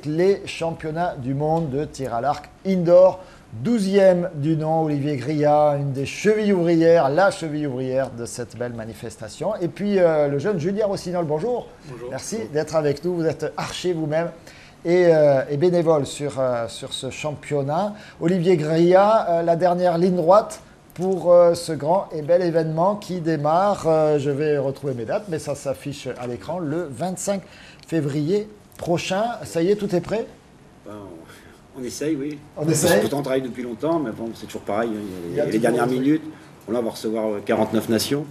les championnats du monde de tir à l'arc indoor. 12e du nom, Olivier Grillat, une des chevilles ouvrières, la cheville ouvrière de cette belle manifestation. Et puis le jeune Julien Rossignol, bonjour. Bonjour. Merci d'être avec nous. Vous êtes archer vous-même et bénévole sur ce championnat. Olivier Grillat, la dernière ligne droite pour ce grand et bel événement qui démarre. Je vais retrouver mes dates, mais ça s'affiche à l'écran le 25 février prochain. Ça y est, tout est prêt? On essaye, oui. On essaye. On travaille depuis longtemps, mais bon, c'est toujours pareil. Il y a les dernières minutes. Là, on va recevoir 49 nations.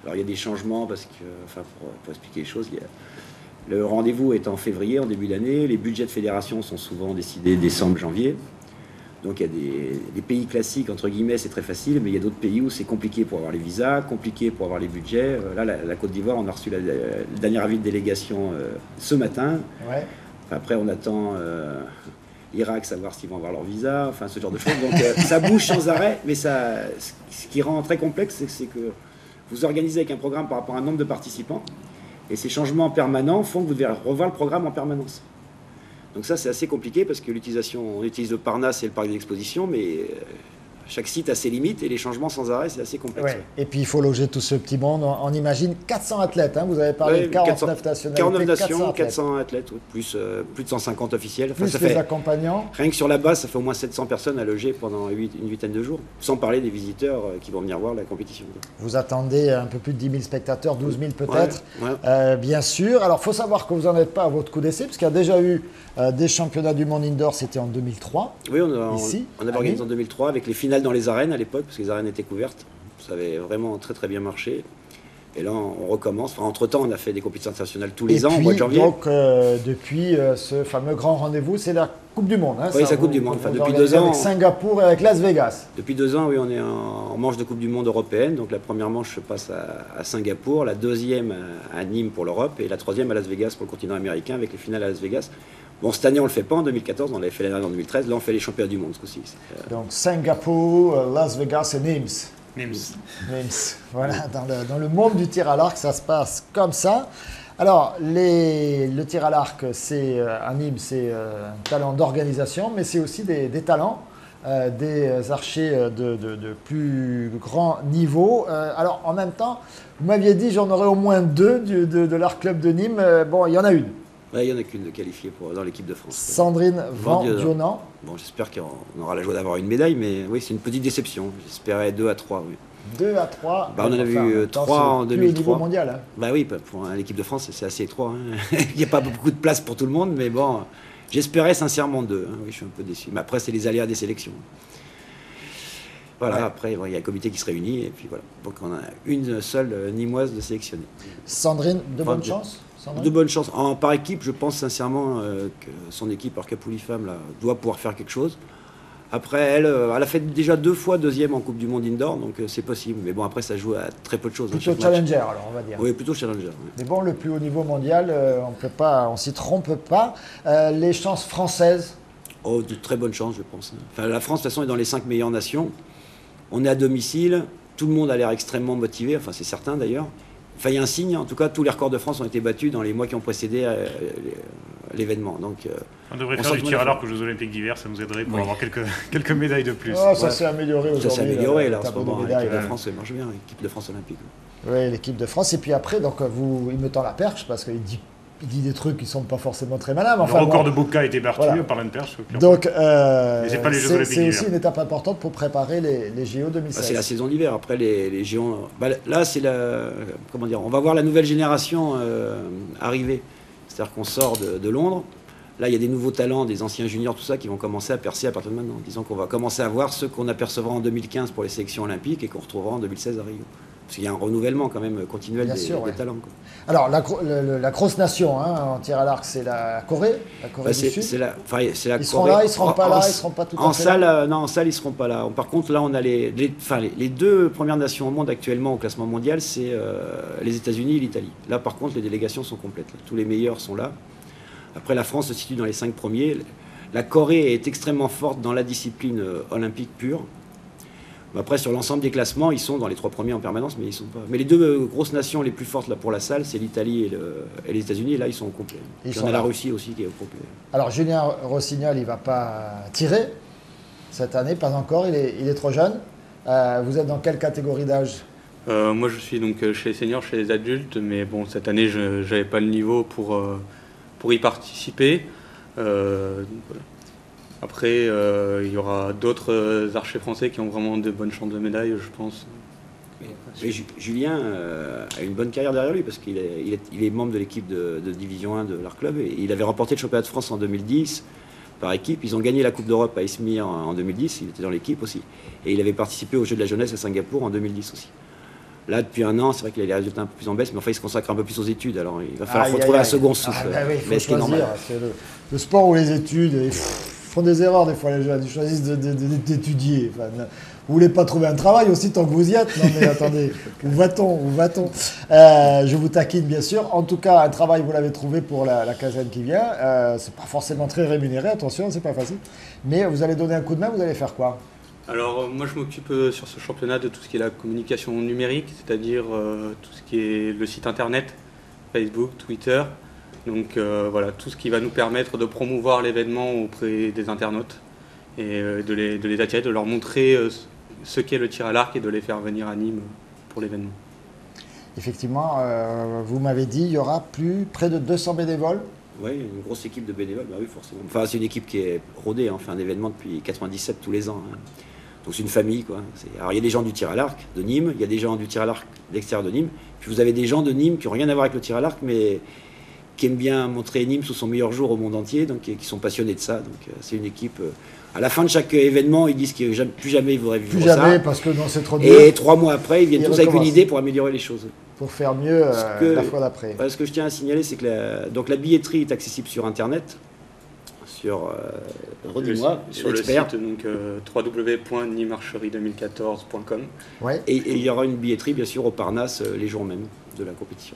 Alors, il y a des changements parce que, enfin, pour expliquer les choses, le rendez-vous est en février, en début d'année. Les budgets de fédération sont souvent décidés décembre, janvier. Donc, il y a des pays classiques, entre guillemets, c'est très facile, mais il y a d'autres pays où c'est compliqué pour avoir les visas, compliqué pour avoir les budgets. Là, la Côte d'Ivoire, on a reçu le dernier avis de délégation ce matin. Ouais. Après, on attend l'Irak, savoir s'ils vont avoir leur visa, enfin ce genre de choses. Donc ça bouge sans arrêt, mais ce qui rend très complexe, c'est que vous organisez avec un programme par rapport à un nombre de participants, et ces changements permanents font que vous devez revoir le programme en permanence. Donc ça, c'est assez compliqué parce que on utilise le Parnasse et le parc d'exposition, mais chaque site a ses limites et les changements sans arrêt, c'est assez complexe. Ouais. Et puis il faut loger tout ce petit monde. On imagine 400 athlètes. Hein. Vous avez parlé de 49 nationalités. 49 nations, 400 athlètes, plus de 150 officiels. Enfin, plus les accompagnants. Rien que sur la base, ça fait au moins 700 personnes à loger pendant une huitaine de jours. Sans parler des visiteurs qui vont venir voir la compétition. Vous attendez un peu plus de 10 000 spectateurs, 12 000 peut-être, ouais. Bien sûr. Alors il faut savoir que vous n'en êtes pas à votre coup d'essai, parce qu'il y a déjà eu des championnats du monde indoor, c'était en 2003. Oui, ici, on avait organisé en 2003 avec les finales dans les arènes à l'époque, parce que les arènes étaient couvertes. Ça avait vraiment très très bien marché. Et là, on recommence. Enfin, entre-temps, on a fait des compétitions internationales tous les ans, au mois de janvier. Donc, depuis ce fameux grand rendez-vous, c'est la Coupe du Monde. Hein, oui, c'est la Coupe du Monde. Enfin, depuis 2 ans. Avec Singapour et avec Las Vegas. Depuis 2 ans, oui, on est en manche de Coupe du Monde européenne. Donc, la première manche se passe à Singapour, la deuxième à Nîmes pour l'Europe et la troisième à Las Vegas pour le continent américain avec les finales à Las Vegas. Bon, cette année, on ne le fait pas en 2014, on l'avait fait l'année dernière en 2013. Là, on fait les championnats du monde ce coup-ci. Donc, Singapour, Las Vegas et Nîmes. Nîmes. Voilà, dans le monde du tir à l'arc, ça se passe comme ça. Alors, le tir à l'arc, à Nîmes, c'est un talent d'organisation, mais c'est aussi des talents, des archers de plus grand niveau. Alors, en même temps, vous m'aviez dit, j'en aurais au moins 2 de l'Arc Club de Nîmes. Bon, il y en a une. Ouais, il n'y en a qu'une de qualifiée dans l'équipe de France. Sandrine Van-Dionant. Bon, j'espère qu'on aura la joie d'avoir une médaille, mais oui, c'est une petite déception. J'espérais 2 à 3, oui. 2 à 3. On en a vu 3 en 2003. Au niveau mondial. Hein. Bah oui, pour l'équipe de France, c'est assez étroit. Hein. Il n'y a pas beaucoup de place pour tout le monde, mais bon, j'espérais sincèrement 2. Hein. Oui, je suis un peu déçu. Mais après, c'est les aléas des sélections. Voilà, ouais. Après, il y a un comité qui se réunit, et puis voilà. Donc on a une seule Nîmoise de sélectionnée. Sandrine, bonne chance. De bonnes chances. Par équipe, je pense sincèrement que son équipe, Arcapouli Femmes, là, doit pouvoir faire quelque chose. Après, elle a fait déjà 2 fois deuxième en Coupe du Monde Indoor, donc c'est possible. Mais bon, après, ça joue à très peu de choses. Plutôt challenger, alors, on va dire. Oui, plutôt challenger. Oui. Mais bon, le plus haut niveau mondial, on s'y trompe pas. Les chances françaises? Oh, de très bonnes chances, je pense. Enfin, la France, de toute façon, est dans les 5 meilleures nations. On est à domicile. Tout le monde a l'air extrêmement motivé. Enfin, c'est certain, d'ailleurs. Enfin, il y a un signe, en tout cas, tous les records de France ont été battus dans les mois qui ont précédé l'événement. Donc, on devrait faire du tir à l'arc aux Jeux Olympiques d'hiver, ça nous aiderait pour avoir quelques médailles de plus. Oh, ça s'est amélioré aujourd'hui. Ça s'est amélioré, là, en ce moment. L'équipe de France marche bien, l'équipe de France olympique. Oui, l'équipe de France. Et puis après, donc, il me tend la perche parce qu'il dit des trucs qui ne sont pas forcément très malins. Le record de Boca a été battu, voilà. Par une perche. Donc, c'est pas les Jeux Olympiques d'hiver. aussi une étape importante pour préparer les JO 2016. C'est la saison d'hiver. Après, les JO... là, c'est comment dire, on va voir la nouvelle génération arriver. C'est-à-dire qu'on sort de Londres. Là, il y a des nouveaux talents, des anciens juniors, tout ça, qui vont commencer à percer à partir de maintenant. Disons qu'on va commencer à voir ceux qu'on apercevra en 2015 pour les sélections olympiques et qu'on retrouvera en 2016 à Rio. Parce qu'il y a un renouvellement quand même continuel des talents. Quoi. Alors, la grosse nation en tir à l'arc, c'est la Corée, du Sud. C'est la ils Corée. Seront là, ils ne seront pas là, ils ne seront pas tout à fait là. Non, en salle, ils ne seront pas là. Par contre, là, on a les 2 premières nations au monde actuellement au classement mondial, c'est les États-Unis et l'Italie. Là, par contre, les délégations sont complètes. Là. Tous les meilleurs sont là. Après, la France se situe dans les 5 premiers. La Corée est extrêmement forte dans la discipline olympique pure. Après, sur l'ensemble des classements, ils sont dans les 3 premiers en permanence, mais ils sont pas. Mais les 2 grosses nations les plus fortes là, pour la salle, c'est l'Italie et les États-Unis. Et là, ils sont au complet. Il y en a la Russie aussi qui est au complet. Alors, Julien Rossignol, il ne va pas tirer cette année, pas encore. Il est trop jeune. Vous êtes dans quelle catégorie d'âge? Moi, je suis donc chez les seniors, chez les adultes, mais bon, cette année, je n'avais pas le niveau pour y participer. Voilà. Après, il y aura d'autres archers français qui ont vraiment de bonnes chances de médaille, je pense. Mais Julien a une bonne carrière derrière lui parce qu'il est membre de l'équipe de Division 1 de l'Art Club et il avait remporté le championnat de France en 2010 par équipe. Ils ont gagné la Coupe d'Europe à Izmir en 2010, il était dans l'équipe aussi. Et il avait participé aux Jeux de la jeunesse à Singapour en 2010 aussi. Là, depuis un an, c'est vrai qu'il a les résultats un peu plus en baisse, mais enfin, il se consacre un peu plus aux études. Alors, il va falloir retrouver un second souffle. Oui, il faut choisir. C'est le sport ou les études, ils font des erreurs des fois, les jeunes. Ils choisissent d'étudier. Enfin, vous voulez pas trouver un travail aussi tant que vous y êtes? Non, mais attendez, où va-t-on? Je vous taquine, bien sûr. En tout cas, un travail, vous l'avez trouvé pour la quinzaine qui vient. C'est pas forcément très rémunéré, attention, c'est pas facile. Mais vous allez donner un coup de main, vous allez faire quoi? Alors moi je m'occupe sur ce championnat de tout ce qui est la communication numérique, c'est-à-dire tout ce qui est le site internet, Facebook, Twitter. Donc voilà, tout ce qui va nous permettre de promouvoir l'événement auprès des internautes et de les attirer, de leur montrer ce qu'est le tir à l'arc et de les faire venir à Nîmes pour l'événement. Effectivement, vous m'avez dit il y aura près de 200 bénévoles. Oui, une grosse équipe de bénévoles, bah oui, forcément. Enfin, c'est une équipe qui est rodée, hein. On fait un événement depuis 97 tous les ans. Hein. Donc c'est une famille, quoi. Alors il y a des gens du tir à l'arc de Nîmes, il y a des gens du tir à l'arc de l'extérieur de Nîmes, puis vous avez des gens de Nîmes qui n'ont rien à voir avec le tir à l'arc, mais qui aiment bien montrer Nîmes sous son meilleur jour au monde entier, donc qui sont passionnés de ça. Donc c'est une équipe. À la fin de chaque événement, ils disent que plus jamais ils voudraient vivre ça. Plus jamais, parce que non, c'est trop dur. Et 3 mois après, ils viennent tous avec une idée pour améliorer les choses. Pour faire mieux la fois d'après. Ce que je tiens à signaler, c'est que la billetterie est accessible sur Internet, sur redis-moi, sur le site donc www.nimarcherie2014.com. Ouais. Et il y aura une billetterie bien sûr au Parnasse les jours même de la compétition.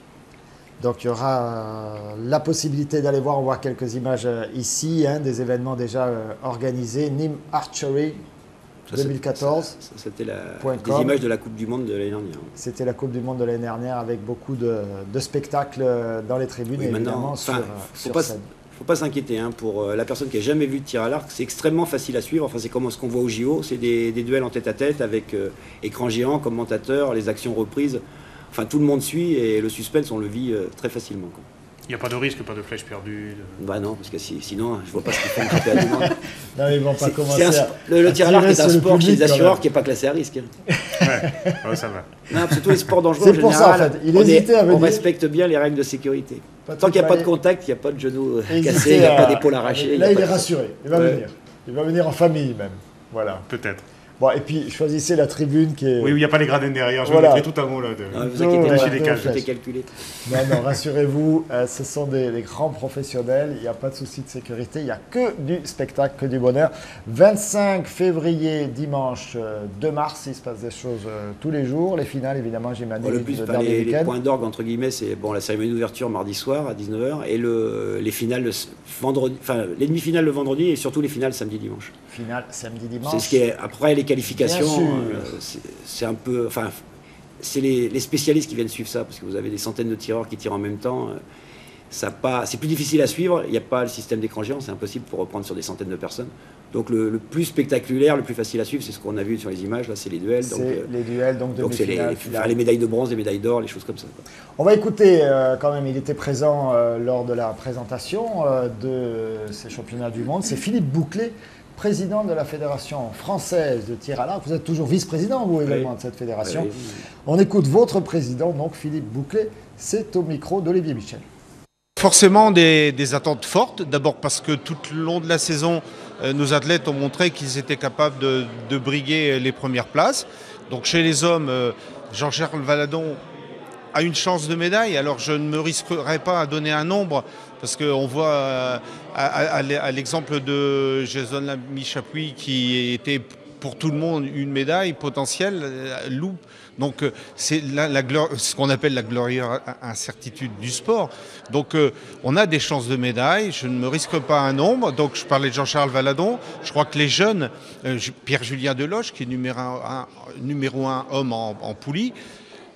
Donc il y aura la possibilité d'aller voir, on voit quelques images ici, hein, des événements déjà organisés. Nîmes Archery 2014. C'était des images de la Coupe du Monde de l'année dernière. C'était la Coupe du Monde de l'année dernière avec beaucoup de spectacles dans les tribunes et évidemment sur scène. Il ne faut pas s'inquiéter, hein, pour la personne qui n'a jamais vu de tir à l'arc, c'est extrêmement facile à suivre. Enfin, c'est comme ce qu'on voit au JO, c'est des duels en tête-à-tête avec écran géant, commentateurs, les actions reprises. Enfin, tout le monde suit et le suspense, on le vit très facilement, quoi. Il n'y a pas de risque, pas de flèche perdue Bah non, parce que sinon, je vois pas ce qu'ils font le championnat du monde. Non, ils vont pas commencer le tir à l'arc est un sport chez les assureurs qui n'est pas classé à risque. Ouais, ça va. Non, c'est tous les sports dangereux en général. C'est pour ça, en fait. Il hésitait à venir. On respecte bien les règles de sécurité. Tant qu'il n'y a pas de contact, il n'y a pas de genou cassé, il n'y a pas d'épaule arrachée. Là, il est rassuré. Il va venir. Il va venir en famille même. Voilà. Peut-être. Bon, et puis choisissez la tribune qui est. Oui, il n'y a pas les gradins derrière. Je voilà. mettrai tout à mot là. Vous inquiétez pas, des cages. tout est calculé. Non, rassurez-vous, ce sont des grands professionnels. Il n'y a pas de souci de sécurité. Il n'y a que du spectacle, que du bonheur. 25 février, dimanche 2 mars, il se passe des choses tous les jours. Les finales, évidemment, j'imagine. Le plus, les points d'orgue, entre guillemets, c'est la cérémonie d'ouverture mardi soir à 19h et les finales vendredi, enfin les demi-finales le vendredi et surtout les finales samedi dimanche. Finale samedi dimanche. C'est ce qui est après les qualifications, c'est un peu, enfin c'est les spécialistes qui viennent suivre ça parce que vous avez des centaines de tireurs qui tirent en même temps. C'est plus difficile à suivre. Il n'y a pas le système d'écran géant, c'est impossible pour reprendre sur des centaines de personnes. Donc le plus spectaculaire, le plus facile à suivre, c'est ce qu'on a vu sur les images. Là, c'est les duels. Les duels, donc demi-finale. C'est les médailles de bronze, les médailles d'or, les choses comme ça, quoi. On va écouter quand même. Il était présent lors de la présentation de ces championnats du monde. C'est Philippe Bouclé, président de la Fédération française de tir à l'arc. Vous êtes toujours vice-président, vous également, de cette fédération. Oui. On écoute votre président, donc Philippe Bouclé. C'est au micro d'Olivier Michel. Forcément des attentes fortes, d'abord parce que tout le long de la saison, nos athlètes ont montré qu'ils étaient capables de briguer les premières places. Donc chez les hommes, Jean-Charles Valadon a une chance de médaille, alors je ne me risquerai pas à donner un nombre, parce qu'on voit à l'exemple de Jason Lamy-Chapuis qui était pour tout le monde une médaille potentielle loupe. Donc c'est ce qu'on appelle la glorieuse incertitude du sport. Donc on a des chances de médaille, je ne me risque pas un nombre. Donc je parlais de Jean-Charles Valadon, je crois que les jeunes, Pierre-Julien Deloche qui est numéro 1 homme en poulie,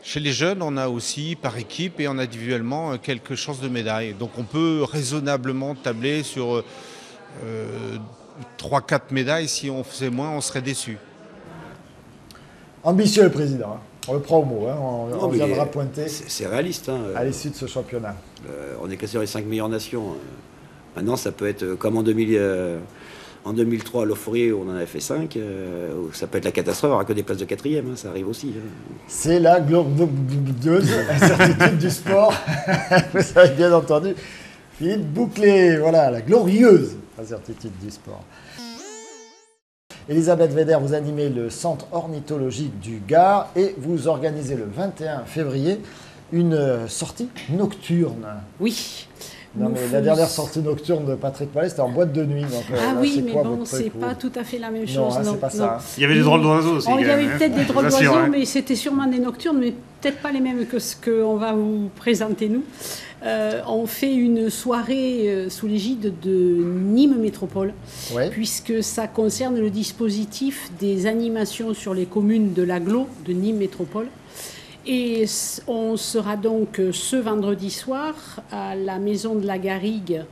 chez les jeunes on a aussi par équipe et en individuellement quelques chances de médaille. Donc on peut raisonnablement tabler sur 3-4 médailles. Si on faisait moins, on serait déçu. Ambitieux le président, hein. On le prend au mot, hein. On viendra pointer. C'est réaliste. Hein. À l'issue de ce championnat. On est classé sur les 5 meilleures nations. Maintenant, ça peut être comme en 2003 à l'Euphorie, où on en avait fait 5. Ça peut être la catastrophe, il n'y aura que des places de 4e, hein, ça arrive aussi. Hein. C'est la glorieuse incertitude du sport. Vous avez bien entendu. Philippe Bouclé, voilà, la glorieuse incertitude du sport. Elisabeth Weder, vous animez le centre ornithologique du Gard et vous organisez le 21 février une sortie nocturne. Oui. Non, mais la dernière sortie nocturne de Patrick Palais, c'était en boîte de nuit. Donc, là, oui, mais bon, c'est pas tout à fait la même chose. Non, hein, c'est pas ça. Il y avait des drôles d'oiseaux aussi. Il y avait peut-être des drôles d'oiseaux, mais c'était sûrement des nocturnes, mais peut-être pas les mêmes que ce qu'on va vous présenter nous. On fait une soirée sous l'égide de Nîmes Métropole, puisque ça concerne le dispositif des animations sur les communes de l'agglo de Nîmes Métropole. Et on sera donc ce vendredi soir à la maison de la Garrigue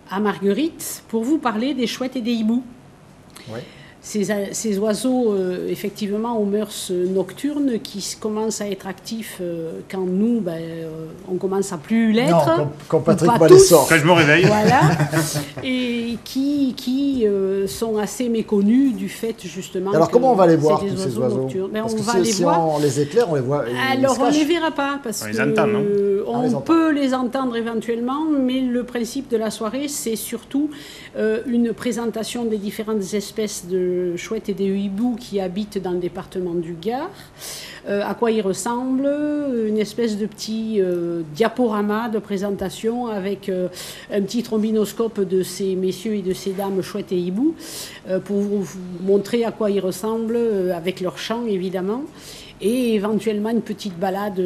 à Marguerite pour vous parler des chouettes et des hiboux. Ouais. Ces oiseaux, effectivement, aux mœurs nocturnes qui commencent à être actifs quand nous, on commence à plus l'être. Non, quand Patrick Palais sort. Quand je me réveille. Voilà. Et qui sont assez méconnus du fait, justement. Alors, comment on va les voir, tous ces oiseaux nocturnes. Parce on que va les si voir. on les éclaire, on les voit. Alors, on ne les verra pas, parce qu'on peut les entendre éventuellement, mais le principe de la soirée, c'est surtout une présentation des différentes espèces de chouettes et des hiboux qui habitent dans le département du Gard. À quoi ils ressemblent, une espèce de petit diaporama de présentation avec un petit trombinoscope de ces messieurs et de ces dames chouettes et hiboux pour vous montrer à quoi ils ressemblent avec leur chant évidemment. Et éventuellement une petite balade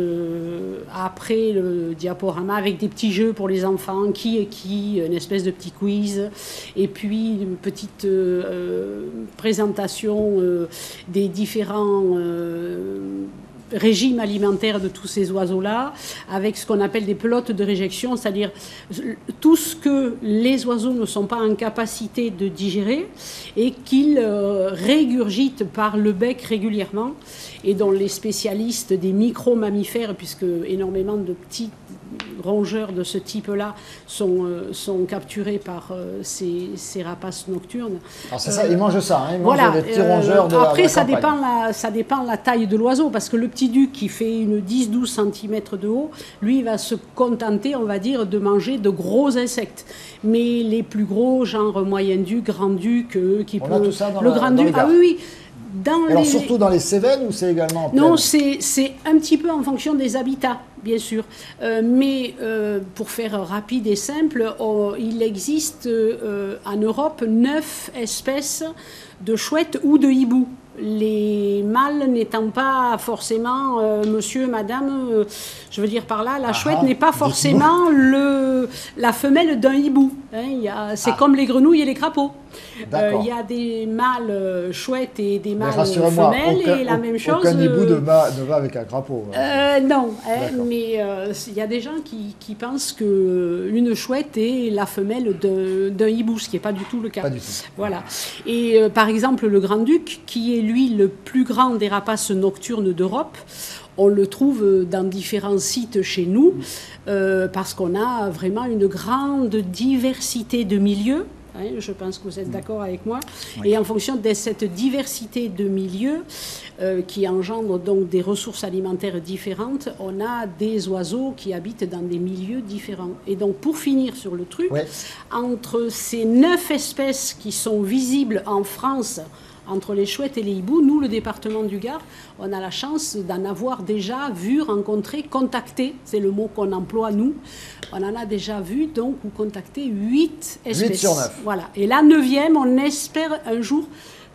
après le diaporama avec des petits jeux pour les enfants, qui est qui, une espèce de petit quiz, et puis une petite présentation des différents régime alimentaire de tous ces oiseaux-là, avec ce qu'on appelle des pelotes de réjection, c'est-à-dire tout ce que les oiseaux ne sont pas en capacité de digérer et qu'ils régurgitent par le bec régulièrement, et dont les spécialistes des micro-mammifères, puisque énormément de petits rongeurs de ce type-là sont capturés par ces rapaces nocturnes. Alors c'est ça, ils mangent ça, hein, ils voilà, mangent les petits rongeurs de après, la ça campagne. ça dépend la taille de l'oiseau, parce que le petit duc qui fait une 10-12 cm de haut, lui va se contenter, on va dire, de manger de gros insectes. Mais les plus gros, genre moyen duc, grand duc, qui on peut... a tout ça dans le la, grand dans duc, ah oui, oui. Alors surtout dans les Cévennes ou c'est également en plaine? Non, c'est un petit peu en fonction des habitats, bien sûr. Mais pour faire rapide et simple, il existe en Europe 9 espèces de chouettes ou de hiboux. Les mâles n'étant pas forcément monsieur, madame, je veux dire par là, la chouette n'est pas forcément la femelle d'un hibou. Hein, c'est comme les grenouilles et les crapauds. Il y a des mâles chouettes et des mâles femelles, et la même chose. Aucun hibou ne va avec un crapaud. Non, mais il y a des gens qui pensent qu'une chouette est la femelle d'un hibou, ce qui n'est pas du tout le cas. Pas du tout. Voilà. Et par exemple, le grand-duc, qui est lui le plus grand des rapaces nocturnes d'Europe, on le trouve dans différents sites chez nous, parce qu'on a vraiment une grande diversité de milieux. Je pense que vous êtes d'accord avec moi. Oui. Et en fonction de cette diversité de milieux qui engendre donc des ressources alimentaires différentes, on a des oiseaux qui habitent dans des milieux différents. Et donc pour finir sur le truc, entre ces 9 espèces qui sont visibles en France, entre les chouettes et les hiboux, nous, le département du Gard, on a la chance d'en avoir déjà vu, rencontré, contacté, c'est le mot qu'on emploie nous, on en a déjà vu donc ou contacté 8 espèces. 8 sur 9. Voilà. Et la 9e, on espère un jour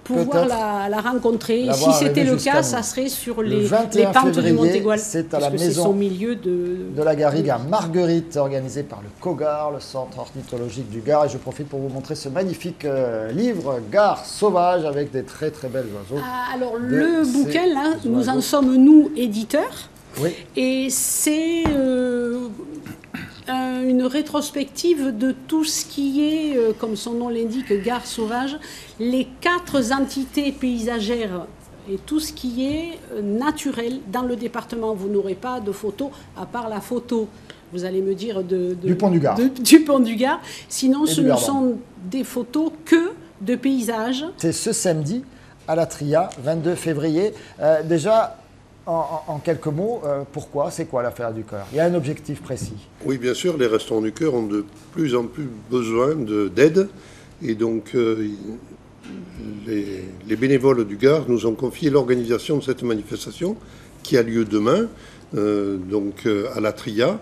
pouvoir la rencontrer. Et si c'était le cas, ça serait sur les pentes du Montégoal. C'est à la maison maison au milieu de la Garrigue à Marguerite, organisée par le COGAR, le Centre ornithologique du Gard. Et je profite pour vous montrer ce magnifique livre, Gard sauvage, avec des très très belles oiseaux. Alors le bouquin, là, nous en sommes nous éditeurs. Oui. Et c'est une rétrospective de tout ce qui est, comme son nom l'indique, Gard sauvage, les 4 entités paysagères et tout ce qui est naturel dans le département. Vous n'aurez pas de photo, à part la photo, vous allez me dire, du Pont du Gard. Du Pont du Gard. Sinon, ce ne sont des photos que de paysages. C'est ce samedi à la Tria, 22 février. Déjà, en quelques mots, pourquoi? C'est quoi l'affaire du cœur? Il y a un objectif précis. Oui, bien sûr, les Restos du Cœur ont de plus en plus besoin d'aide. Et donc, les bénévoles du Gard nous ont confié l'organisation de cette manifestation qui a lieu demain, à la Tria.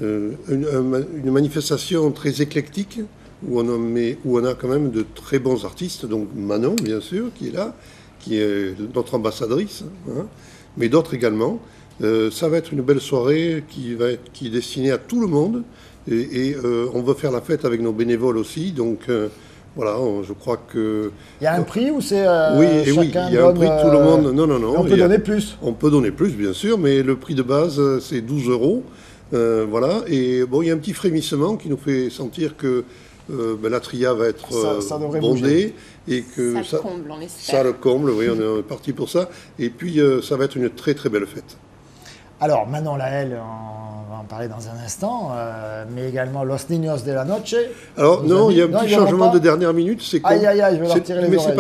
Une manifestation très éclectique où on a quand même de très bons artistes. Donc Manon, bien sûr, qui est là, qui est notre ambassadrice, hein, mais d'autres également. Ça va être une belle soirée qui est destinée à tout le monde et on veut faire la fête avec nos bénévoles aussi. Donc voilà, je crois que... Il y a un prix ou c'est oui, il y a un prix, tout le monde... Non. On peut donner plus. On peut donner plus, bien sûr, mais le prix de base, c'est 12 €. Voilà, et bon, il y a un petit frémissement qui nous fait sentir que la Tria va être bondée et que ça le comble, on espère. Ça le comble, oui, on est parti pour ça. Et puis, ça va être une très très belle fête. Alors, Manon Laëlle, on va en parler dans un instant, mais également Los Niños de la Noche. Alors, non, il y a un petit changement de dernière minute. Aïe, je vais leur tirer les oreilles. Mais c'est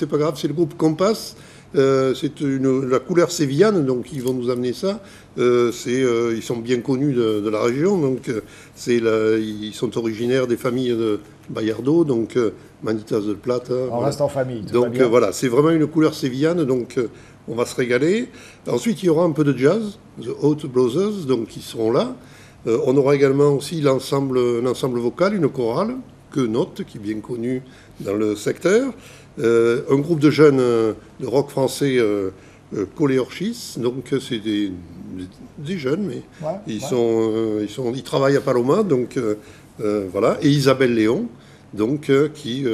pas grave, c'est le groupe Compass. C'est la couleur sévillane, donc ils vont nous amener ça. Ils sont bien connus de la région, donc ils sont originaires des familles de Bayardo, donc Manitas del Plata. On reste en famille. Donc voilà, c'est vraiment une couleur sévillane, donc on va se régaler. Ensuite, il y aura un peu de jazz, The Hot Brothers, donc ils seront là. On aura également aussi un ensemble vocal, une chorale, que Note, qui est bien connu dans le secteur. Un groupe de jeunes de rock français, Coléorchis, donc c'est des jeunes, mais ils travaillent à Paloma, donc voilà. Et Isabelle Léon, donc qui,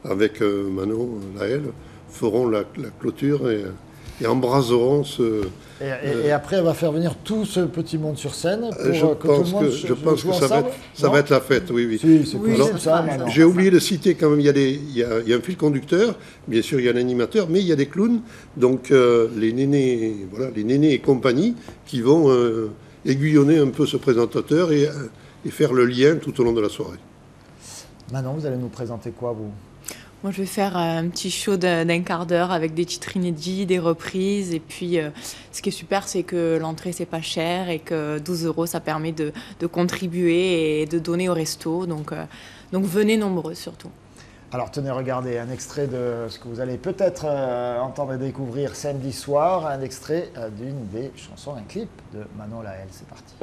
avec Manon Laëlle, feront la clôture et embraseront ce... Et après, elle va faire venir tout ce petit monde sur scène pour je pense que ça va être la fête, oui. C'est j'ai oublié de citer quand même, il y a un fil conducteur, bien sûr il y a un animateur, mais il y a des clowns, donc les nénés et compagnie qui vont aiguillonner un peu ce présentateur et faire le lien tout au long de la soirée. Manon, vous allez nous présenter quoi, vous? Moi, je vais faire un petit show d'un quart d'heure avec des titres inédits, des reprises. Et puis, ce qui est super, c'est que l'entrée, c'est pas cher et que 12 €, ça permet de contribuer et de donner au resto. Donc venez nombreux, surtout. Alors, tenez, regardez un extrait de ce que vous allez peut-être entendre et découvrir samedi soir. Un extrait d'une des chansons, un clip de Manon Laëlle. C'est parti.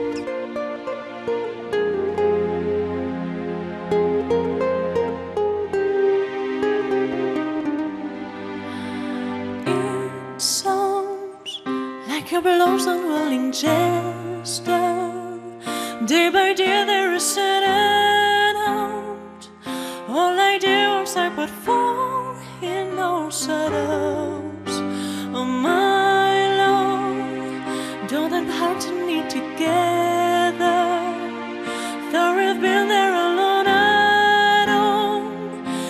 Like a blows unwilling jester, day by day there is set out. All I do is I put forth in those shadows. Oh my Lord, don't that heart and me together. Though we've been there alone at home,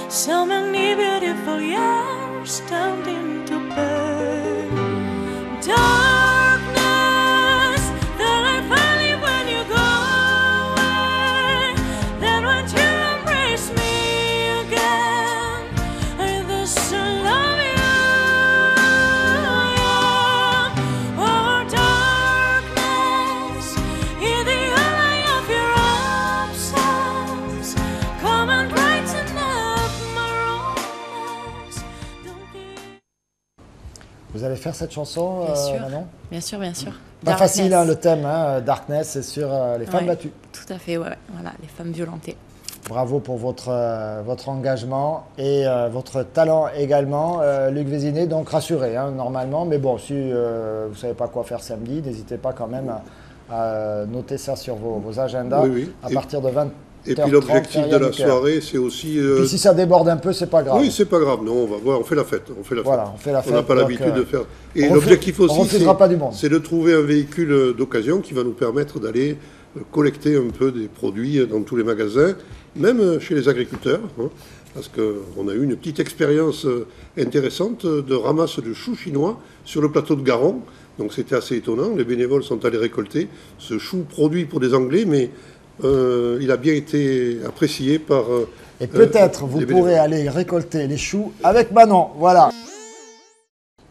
so many beautiful years turned into burn. Darkness, the light finally when you go away. Then when you embrace me again, I just love you. Oh, darkness, in the eye of your absence, come and brighten up my romance. Don't be... Vous allez faire cette chanson, Manon? Bien sûr. Pas facile, hein, le thème, Darkness, c'est sur les femmes battues. Tout à fait, ouais. Voilà, les femmes violentées. Bravo pour votre engagement et votre talent également, Luc Vézinet. Donc rassuré, hein, normalement. Mais bon, si vous ne savez pas quoi faire samedi, n'hésitez pas quand même à noter ça sur vos agendas. À partir de 20h30. Et puis l'objectif de la soirée, c'est aussi... Et puis si ça déborde un peu, c'est pas grave. Oui, c'est pas grave. Non, on va voir, on fait la fête. Voilà, on fait la fête. On n'a pas l'habitude de faire... Et l'objectif aussi, c'est de trouver un véhicule d'occasion qui va nous permettre d'aller collecter un peu des produits dans tous les magasins, même chez les agriculteurs, hein, parce qu'on a eu une petite expérience intéressante de ramasse de choux chinois sur le plateau de Garon. Donc c'était assez étonnant. Les bénévoles sont allés récolter ce chou produit pour des Anglais, mais il a bien été apprécié par... Et peut-être vous pourrez aller récolter les choux avec Manon. Voilà.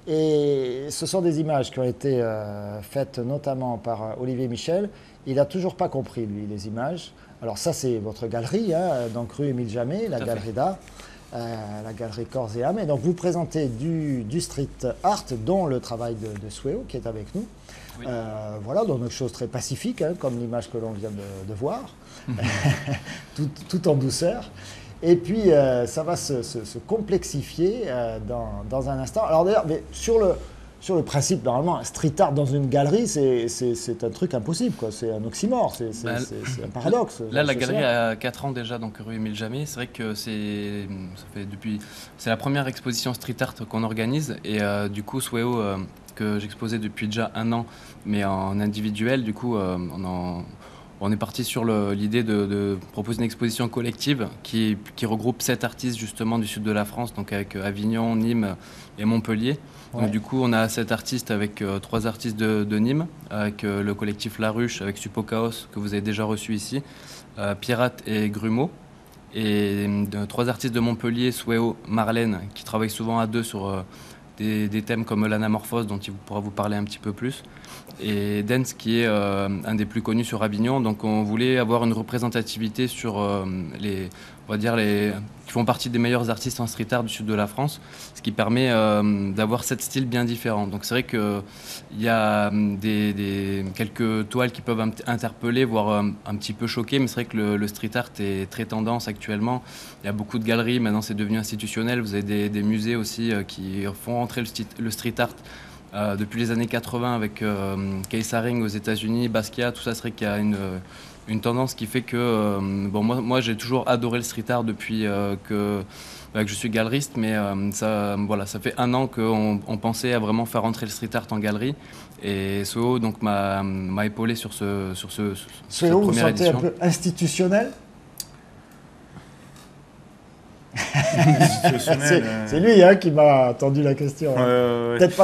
Et ce sont des images qui ont été faites notamment par Olivier Michel. Il n'a toujours pas compris, lui, les images. Alors ça, c'est votre galerie, hein, donc rue Émile Jamet, la galerie d'art, la galerie Corps et Âme. Et donc vous présentez du street art, dont le travail de Sweo, qui est avec nous. Oui. Voilà, donc une chose très pacifique, hein, comme l'image que l'on vient de voir, tout en douceur. Et puis, ça va se complexifier dans un instant. Alors d'ailleurs, mais sur le principe, normalement, street art dans une galerie, c'est un truc impossible, quoi. C'est un oxymore, c'est un paradoxe. Là, la galerie a 4 ans déjà, donc rue Émile Jamet. C'est vrai que c'est la première exposition street art qu'on organise. Et du coup, Sweo, que j'exposais depuis déjà 1 an, mais en individuel, du coup, on est parti sur l'idée de proposer une exposition collective qui regroupe 7 artistes justement du sud de la France, donc avec Avignon, Nîmes et Montpellier. Donc du coup, on a 7 artistes avec 3 artistes de Nîmes, avec le collectif La Ruche, avec Suppo Chaos, que vous avez déjà reçu ici, Pirate et Grumeau. Et 3 artistes de Montpellier, Sweo, Marlène, qui travaillent souvent à 2 sur des thèmes comme l'anamorphose, dont il pourra vous parler un petit peu plus. Et Dance, qui est un des plus connus sur Avignon. Donc on voulait avoir une représentativité sur qui font partie des meilleurs artistes en street art du sud de la France, ce qui permet d'avoir 7 styles bien différents. Donc c'est vrai qu'il y a quelques toiles qui peuvent interpeller, voire un petit peu choquer, mais c'est vrai que le street art est très tendance actuellement. Il y a beaucoup de galeries, maintenant c'est devenu institutionnel. Vous avez des musées aussi qui font rentrer le street art depuis les années 80 avec Case Haring aux États-Unis, Basquiat, tout ça. C'est vrai qu'il y a une tendance qui fait que moi j'ai toujours adoré le street art depuis que je suis galeriste, mais ça fait 1 an qu'on pensait à vraiment faire rentrer le street art en galerie, et Sweo donc m'a épaulé sur cette Sweo, première vous sentez édition. Un peu institutionnel? C'est lui hein, qui m'a tendu la question. Peut-être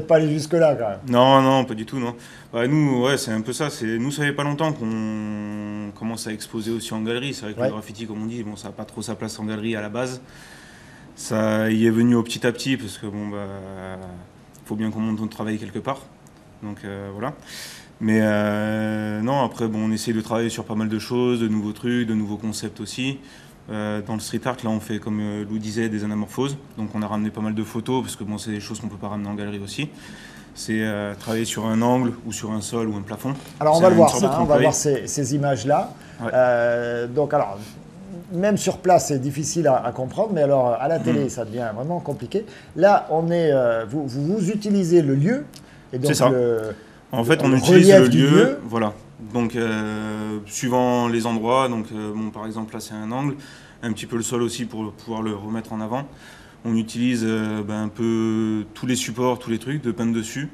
pas aller jusque-là quand même. Non, pas du tout. Non. Nous, c'est un peu ça. Nous, ça fait pas longtemps qu'on commence à exposer aussi en galerie. C'est vrai que le graffiti, comme on dit, ça n'a pas trop sa place en galerie à la base. Ça y est venu au petit à petit parce que faut bien qu'on monte notre travail quelque part. Donc voilà. Mais non, après, on essaye de travailler sur pas mal de choses, de nouveaux trucs, de nouveaux concepts aussi. Dans le street art, là, on fait, comme Lou disait, des anamorphoses. Donc, on a ramené pas mal de photos, parce que c'est des choses qu'on ne peut pas ramener en galerie aussi. C'est travailler sur un angle, ou sur un sol, ou un plafond. Alors, on va le voir, ça, on va voir ces images-là. Ouais. Donc, alors, même sur place, c'est difficile à comprendre, mais alors, à la télé, ça devient vraiment compliqué. Là, on est, vous utilisez le lieu. C'est ça. En fait, on utilise le lieu, voilà. Donc, suivant les endroits, donc par exemple là c'est un angle, un petit peu le sol aussi pour pouvoir le remettre en avant. On utilise un peu tous les supports, tous les trucs, de peindre dessus,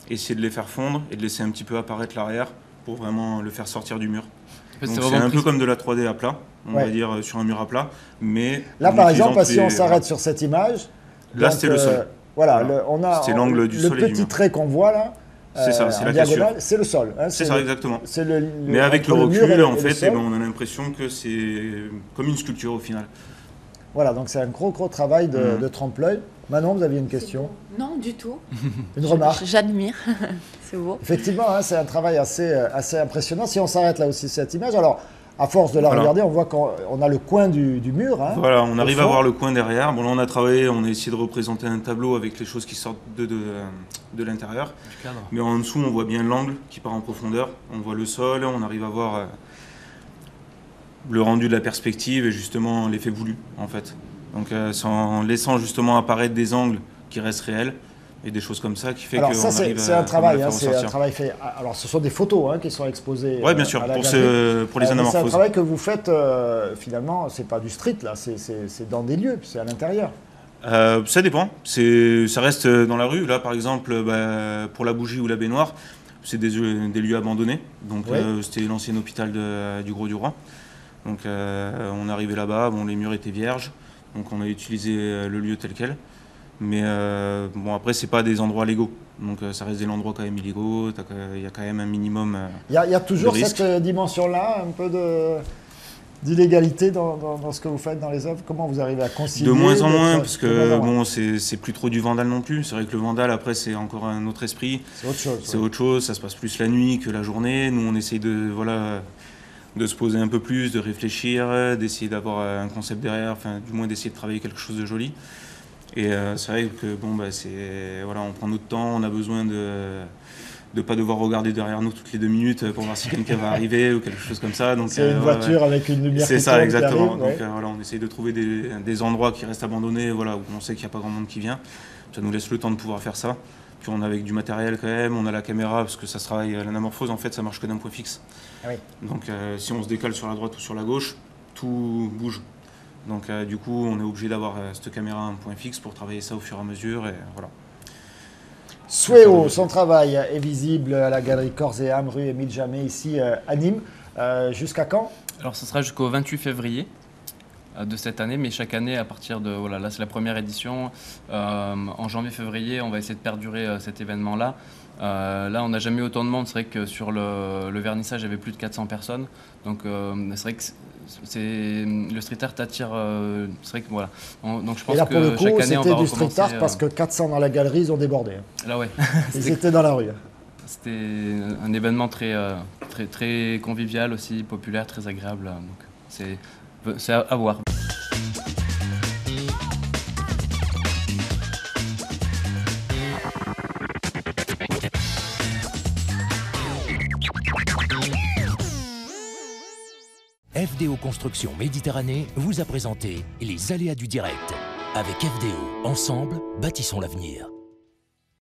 essayer de les faire fondre et de laisser un petit peu apparaître l'arrière pour vraiment le faire sortir du mur. Donc c'est un peu comme de la 3D à plat, on va dire sur un mur à plat, mais là par exemple, si on s'arrête sur cette image, là c'était le sol. Voilà, on a l'angle du sol et du petit mur. Trait qu'on voit là. C'est ça, c'est la cassure. C'est le sol. Hein, c'est ça, exactement. Mais avec le recul, en fait, on a l'impression que c'est comme une sculpture au final. Voilà, donc c'est un gros travail de trompe-l'œil. Manon, vous aviez une question? Non, du tout. Une remarque? J'admire. C'est beau. Effectivement, hein, c'est un travail assez impressionnant. Si on s'arrête là aussi cette image, alors à force de la regarder, on voit qu'on a le coin du mur. Hein, voilà, on arrive à voir le coin derrière. Bon, là, on a travaillé, on a essayé de représenter un tableau avec les choses qui sortent de l'intérieur. Mais en dessous, on voit bien l'angle qui part en profondeur. On voit le sol, on arrive à voir le rendu de la perspective et justement l'effet voulu en fait. Donc en laissant justement apparaître des angles qui restent réels et des choses comme ça qui fait qu'on arrive c'est un travail, c'est un travail fait. Alors ce sont des photos qui sont exposées. Oui, bien sûr, pour les anamorphoses. C'est un travail que vous faites finalement, c'est pas du street là, c'est dans des lieux, c'est à l'intérieur. Ça dépend, ça reste dans la rue. Là par exemple, pour la bougie ou la baignoire, c'est des lieux abandonnés. Donc c'était l'ancien hôpital du Gros-du-Roi. Donc on est arrivé là-bas, les murs étaient vierges, donc on a utilisé le lieu tel quel. Mais après, c'est pas des endroits légaux, donc ça reste des endroits quand même illégaux, il y a quand même un minimum Il y a toujours cette dimension-là, un peu d'illégalité dans ce que vous faites dans les œuvres. Comment vous arrivez à concilier? De moins en moins, parce que c'est plus trop du vandal non plus. C'est vrai que le vandal, après, c'est encore un autre esprit. C'est autre chose. C'est autre chose, ça se passe plus la nuit que la journée. Nous, on essaye de se poser un peu plus, de réfléchir, d'essayer d'avoir un concept derrière, enfin, du moins d'essayer de travailler quelque chose de joli. Et c'est vrai que on prend notre temps, on a besoin de ne pas devoir regarder derrière nous toutes les 2 minutes pour voir si quelqu'un va arriver ou quelque chose comme ça. C'est une voiture avec une lumière. C'est ça, exactement. Donc on essaye de trouver des endroits qui restent abandonnés, où on sait qu'il n'y a pas grand monde qui vient. Ça nous laisse le temps de pouvoir faire ça. Puis on a avec du matériel quand même, on a la caméra, parce que ça se travaille, l'anamorphose en fait ça marche que d'un point fixe. Ah oui. Donc si on se décale sur la droite ou sur la gauche, tout bouge. Donc du coup, on est obligé d'avoir cette caméra à un point fixe pour travailler ça au fur et à mesure. Et voilà. Sweo, son travail est visible à la galerie Corps et Âme, rue Émile Jamet, ici à Nîmes. Jusqu'à quand? Alors, ce sera jusqu'au 28 février de cette année, mais chaque année, à partir de... Voilà, là, c'est la première édition. En janvier-février, on va essayer de perdurer cet événement-là. Là, on n'a jamais eu autant de monde. C'est vrai que sur le vernissage, il y avait plus de 400 personnes. Donc, c'est vrai que le street art attire. C'est vrai que voilà. Donc, je pense et là, pour le coup, c'était du street art parce que 400 dans la galerie, ils ont débordé. Là, ouais. Ils étaient dans la rue. C'était un événement très convivial aussi, populaire, très agréable. Donc, c'est à voir. FDO Construction Méditerranée vous a présenté les aléas du direct. Avec FDO, ensemble, bâtissons l'avenir.